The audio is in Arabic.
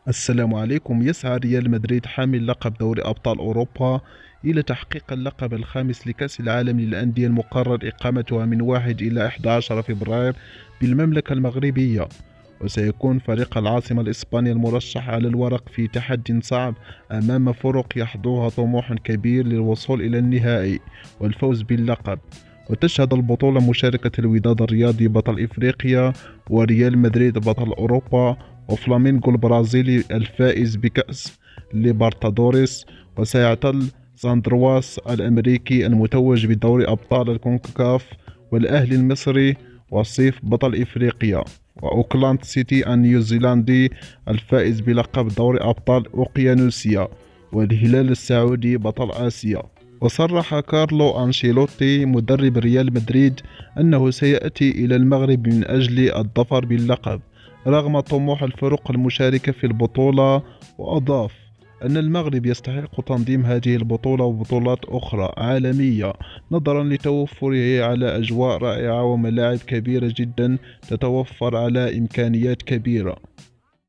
السلام عليكم. يسعى ريال مدريد حامل لقب دوري أبطال أوروبا إلى تحقيق اللقب الخامس لكأس العالم للأندية المقرر إقامتها من 1 إلى 11 فبراير بالمملكة المغربية. وسيكون فريق العاصمة الإسبانية المرشح على الورق في تحدي صعب أمام فرق يحظوها طموح كبير للوصول إلى النهائي والفوز باللقب. وتشهد البطولة مشاركة الوداد الرياضي بطل إفريقيا، وريال مدريد بطل أوروبا، وفلامينغو البرازيلي الفائز بكأس ليبرتادوريس. وسيعتل ساندرواس الأمريكي المتوج بدوري أبطال الكونكاكاف، والأهلي المصري وصيف بطل إفريقيا، وأوكلاند سيتي النيوزيلندي الفائز بلقب دوري أبطال أوقيانوسيا، والهلال السعودي بطل آسيا. وصرح كارلو أنشيلوتي مدرب ريال مدريد أنه سيأتي إلى المغرب من أجل الظفر باللقب رغم طموح الفرق المشاركة في البطولة. وأضاف أن المغرب يستحق تنظيم هذه البطولة وبطولات أخرى عالمية نظرا لتوفره على أجواء رائعة وملاعب كبيرة جدا تتوفر على إمكانيات كبيرة.